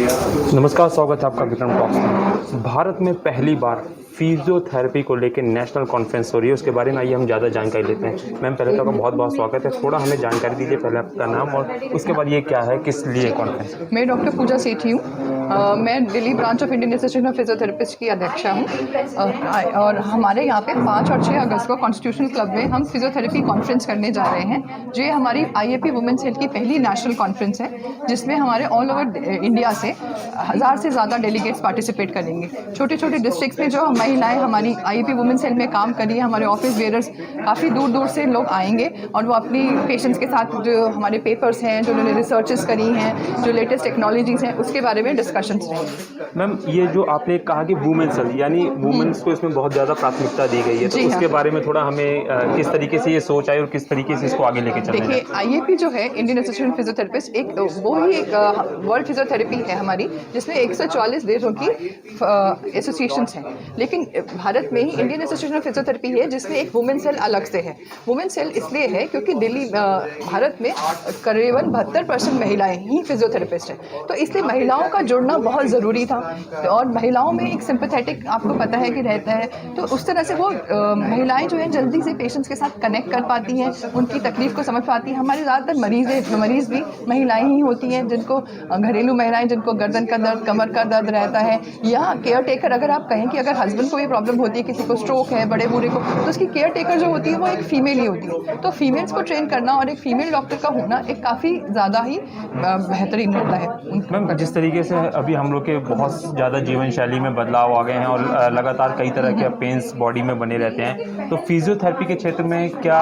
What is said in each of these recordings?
नमस्कार, स्वागत है आपका विक्रम टॉक्स में। भारत में पहली बार फिजियोथेरेपी को लेकर नेशनल कॉन्फ्रेंस हो रही है, उसके बारे में आइए हम ज़्यादा जानकारी लेते हैं। मैम, पहले तो आपका बहुत बहुत स्वागत है। थोड़ा हमें जानकारी दीजिए, पहले आपका नाम और उसके बाद ये क्या है, किस लिए कॉन्फ्रेंस। मैं डॉक्टर पूजा सेठी हूँ। मैं Delhi branch of Indian Association of Physiotherapist की अध्यक्षा हूँ। और हमारे यहाँ पे 5 और 6 अगस्त को कॉन्स्टिट्यूशनल क्लब में हम फिजियोथेरेपी कॉन्फ्रेंस करने जा रहे हैं, जो ये हमारी आईएपी वुमेन्स हेल्थ की पहली नेशनल कॉन्फ्रेंस है, जिसमें हमारे ऑल ओवर इंडिया से 1000 से ज़्यादा डेलीगेट्स पार्टिसिपेट करेंगे। छोटे छोटे डिस्ट्रिक्ट्स में जो महिलाएं हमारी आईएपी वुमेन्स हेल्थ में काम कर रही है, हमारे ऑफिस वेयरर्स, काफ़ी दूर दूर से लोग आएंगे और वो अपनी पेशेंट्स के साथ जो हमारे पेपर्स हैं, जो उन्होंने रिसर्चेस करी हैं, जो लेटेस्ट टेक्नोलॉजीज़ हैं, उसके बारे में डिस्कशंस रहेंगे। मैम, ये जो आपने कहा कि वुमेन्स हेल्थ, यानी वुमेन्स को इसमें बहुत ज़्यादा प्राथमिकता दी गई है, तो उसके बारे में थोड़ा हमें किस तरीके से ये सोच आई और किस तरीके से इसको आगे लेके चलना है। देखिए, आईएपी जो है, इंडियन एसोसिएशन ऑफ फिजियोथेरेपिस्ट, एक वो ही एक वर्ल्ड फिजियोथेरेपी है हमारी, जिसमें 144 देशों की एसोसिएशंस हैं। लेकिन भारत में ही इंडियन एसोसिएशन ऑफ फिजियोथेरेपी है, जिसमें एक वुमेन सेल अलग से है। वुमेन सेल इसलिए है क्योंकि भारत में करीबन 72% महिलाएं ही फिजियोथेरेपिस्ट हैं, तो इसलिए महिलाओं का जुड़ना बहुत ज़रूरी था। और महिलाओं में एक सिंपैथेटिक, आपको पता है कि रहता है, तो उस तरह से वो महिलाएं जो है जल्दी से पेशेंट्स के साथ कनेक्ट कर पाती हैं, उनकी तकलीफ को समझ पाती हैं। हमारे ज़्यादातर मरीज़ भी महिलाएं ही होती हैं, जिनको घरेलू महिलाएं, जिनको गर्दन का दर्द, कमर का दर्द रहता है, या केयर टेकर, अगर आप कहें कि अगर हस्बैंड को भी प्रॉब्लम होती है, किसी को स्ट्रोक है, बड़े बूढ़े को, तो उसकी केयर टेकर जो होती है वो एक फीमेल ही होती है। तो फीमेल्स को ट्रेन करना और एक फीमेल डॉक्टर का होना एक काफ़ी ज़्यादा ही बेहतरीन होता है। मैम, जिस तरीके से अभी हम लोग के बहुत ज़्यादा जीवन शैली में बदलाव आ गए हैं और लगातार कई तरह के पेन्स बॉडी में बने रहते हैं, तो फिजियोथेरेपी के क्षेत्र में क्या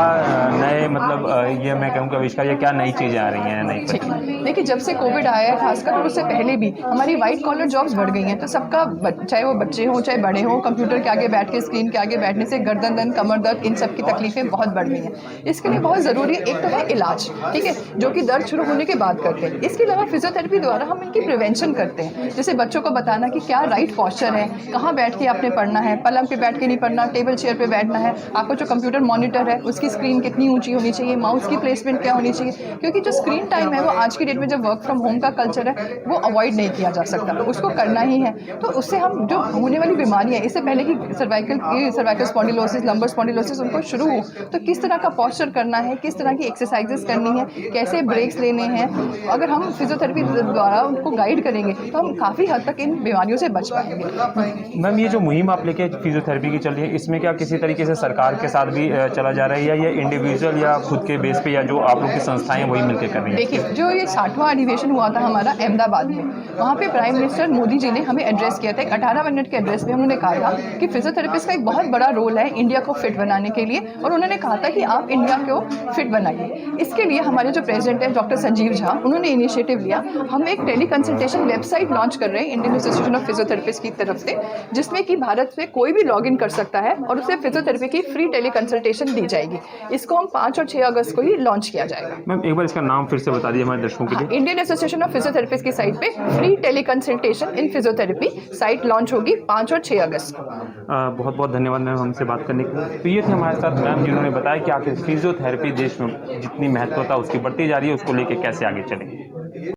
नए, मतलब ये मैं कहूँगा आविष्कार, या क्या नई चीज़ें आ रही हैं नई। देखिए, जब से कोविड आया है, खासकर और उससे पहले भी हमारी वाइट कॉलर जॉब्स बढ़ गई हैं, तो सबका, चाहे वो बच्चे हों चाहे बड़े हों, कंप्यूटर के आगे बैठ के, स्क्रीन के आगे बैठने से गर्दन दर्द, कमर दर्द, इन सब की तकलीफें बहुत बढ़ गई हैं। इसके लिए बहुत ज़रूरी एक तो है इलाज, ठीक है, जो कि दर्द शुरू होने के बाद करते हैं। इसके अलावा फिजियोथेरेपी द्वारा हम इनकी प्रिवेंशन करते हैं, जैसे बच्चों को बताना कि क्या राइट पॉस्चर है, कहाँ बैठ के आपने पढ़ना है, पलंग पे बैठ के नहीं पढ़ना, टेबल चेयर पे बैठना है, आपको जो कंप्यूटर मॉनिटर है उसकी स्क्रीन कितनी ऊंची होनी चाहिए, माउस की प्लेसमेंट क्या होनी चाहिए, क्योंकि जो स्क्रीन टाइम है वो आज की डेट में जब वर्क फ्रॉम होम का कल्चर है वो अवॉइड नहीं किया जा सकता, उसको करना ही है। तो उससे हम जो होने वाली बीमारियां, इससे पहले कि सर्वाइकल स्पॉन्डिलोसिस, लंबर स्पॉन्डिलोसिस उनको शुरू हो, तो किस तरह का पॉस्चर करना है, किस तरह की एक्सरसाइजेस करनी है, कैसे ब्रेक्स लेने हैं, अगर हम फिजियोथेरेपी द्वारा उनको गाइड करेंगे तो हम काफ़ी हद तक इन बीमारियों से बच पाएंगे। मैम, ये जो मुहिम आप लेके फिजियोथेरेपी की चल रही है, इसमें क्या किसी तरीके से सरकार के साथ भी चला जा रहा है, या ये इंडिविजुअल या खुद के बेस पे, या जो आप लोग की संस्थाएं वही मिलकर कर रही हैं? देखिए, जो ये 60वां अधिवेशन हुआ था हमारा अहमदाबाद में, वहाँ पे प्राइम मिनिस्टर मोदी जी ने हमें एड्रेस किया था। एक 18 मिनट के एड्रेस में उन्होंने कहा था कि फिजियोथेरेपिस्ट का एक बहुत बड़ा रोल है इंडिया को फिट बनाने के लिए, और उन्होंने कहा था कि आप इंडिया को फिट बनाइए। इसके लिए हमारे जो प्रेसिडेंट है डॉक्टर संजीव झा, उन्होंने इनिशिएटिव लिया। हम एक टेली कंसल्टेशन वेबसाइट लॉन्च कर रहे हैं इंडियन एसोसिएशन ऑफ फिजियोथेरेपिस्ट की तरफ से, जिसमें कि भारत से कोई भी लॉग इन कर सकता है और उसे फिजियोथेरेपी की फ्री टेली कंसल्टेशन दी जाएगी। इसको हम 5 और 6 अगस्त को ही लॉन्च किया जाएगा। मैम, एक बार इसका नाम फिर से बता दीजिए हमारे दर्शकों के लिए। इंडियन एसोसिएशन ऑफ फिजियोथेरेपिस्ट की साइट पे free teleconsultation in physiotherapy site launch होगी 5 और 6 अगस्त को। बहुत बहुत धन्यवाद मैम हमसे बात करने के लिए। तो ये थे हमारे साथ मैम, जिन्होंने बताया कि आखिर फिजियोथेरेपी देश में जितनी महत्वता उसकी बढ़ती जा रही है, उसको लेके कैसे आगे चलें।